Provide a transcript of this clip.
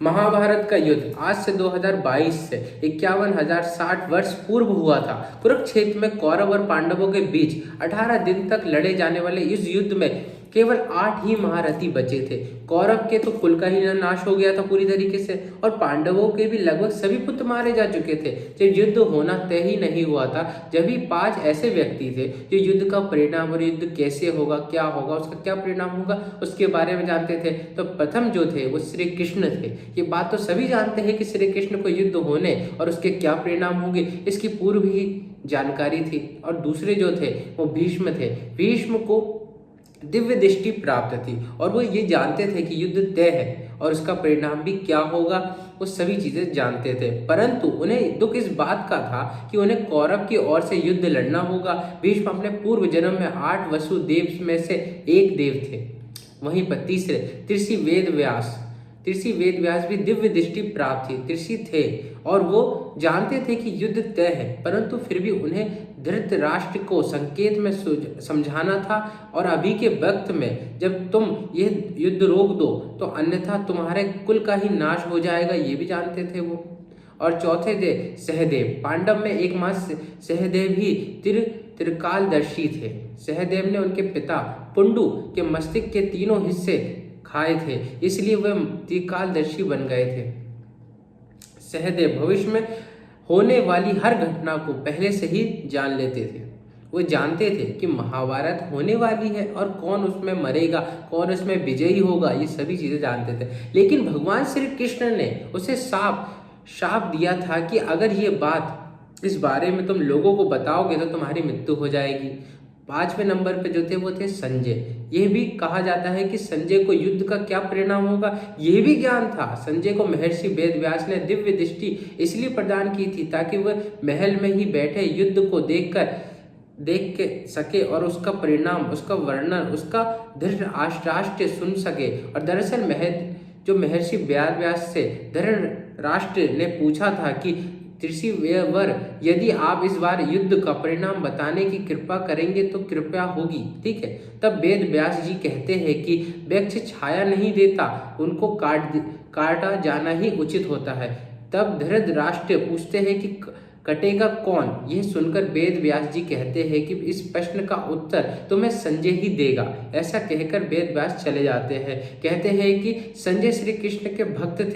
महाभारत का युद्ध आज से 2022 से 51,060 वर्ष पूर्व हुआ था। कुरुक्षेत्र में कौरव और पांडवों के बीच 18 दिन तक लड़े जाने वाले इस युद्ध में केवल 8 ही महारथी बचे थे। कौरव के तो कुल का ही नाश हो गया था पूरी तरीके से, और पांडवों के भी लगभग सभी पुत्र मारे जा चुके थे। जब युद्ध होना तय ही नहीं हुआ था, जब भी 5 ऐसे व्यक्ति थे जो युद्ध का परिणाम और युद्ध कैसे होगा, क्या होगा, उसका क्या परिणाम होगा, उसके बारे में जानते थे। तो प्रथम जो थे वो श्री कृष्ण थे। ये बात तो सभी जानते हैं कि श्री कृष्ण को युद्ध होने और उसके क्या परिणाम होंगे, इसकी पूर्व ही जानकारी थी। और दूसरे जो थे वो भीष्म थे। भीष्म को दिव्य दृष्टि प्राप्त थी और वो ये जानते थे कि युद्ध तय है और उसका परिणाम भी क्या होगा, वो सभी चीजें जानते थे। परंतु उन्हें दुख इस बात का था कि उन्हें कौरव की ओर से युद्ध लड़ना होगा। भीष्म अपने पूर्व जन्म में 8 वसुदेव में से एक देव थे। वहीं पर तीसरे ऋषि वेद व्यास भी दिव्य दृष्टि प्राप्त थी, ऋषि थे और वो जानते थे कि युद्ध तय है। परंतु फिर भी उन्हें धृतराष्ट्र को संकेत में समझाना था और अभी के वक्त में जब तुम ये युद्ध रोक दो तो अन्यथा तुम्हारे कुल का ही नाश हो जाएगा, ये भी जानते थे वो। और चौथे थे सहदेव। पांडव में एकमात्र सहदेव ही त्रिकालदर्शी थे। सहदेव ने उनके पिता पुंडु के मस्तिष्क के तीनों हिस्से खाए थे, इसलिए वह त्रिकालदर्शी बन गए थे। सहदेव भविष्य में होने वाली हर घटना को पहले से ही जान लेते थे। वो जानते थे कि महाभारत होने वाली है और कौन उसमें मरेगा, कौन उसमें विजयी होगा, ये सभी चीजें जानते थे। लेकिन भगवान श्री कृष्ण ने उसे शाप दिया था कि अगर ये बात, इस बारे में तुम लोगों को बताओगे तो तुम्हारी मृत्यु हो जाएगी। 5वें नंबर पे जो थे वो थे संजय। यह भी कहा जाता है कि संजय को युद्ध का क्या परिणाम होगा यह भी ज्ञान था। संजय को महर्षि वेद व्यास ने दिव्य दृष्टि इसलिए प्रदान की थी ताकि वह महल में ही बैठे युद्ध को देख के सके और उसका परिणाम, उसका वर्णन, उसका धृतराष्ट्र सुन सके। और दरअसल महर्षि वेद व्यास से धृतराष्ट्र ने पूछा था कि ऋषिवर, यदि आप इस बार युद्ध का परिणाम बताने की कृपा करेंगे तो कृपया होगी, ठीक है। तब वेद व्यास जी कहते हैं कि वृक्ष छाया नहीं देता, उनको काटा जाना ही उचित होता है। तब धृतराष्ट्र पूछते हैं कि कटेगा कौन। यह सुनकर वेद व्यास जी कहते हैं कि इस प्रश्न का उत्तर तुम्हें संजय ही देगा। ऐसा कहकर वेद व्यास चले जाते हैं। कहते हैं कि संजय श्री कृष्ण के भक्त थे।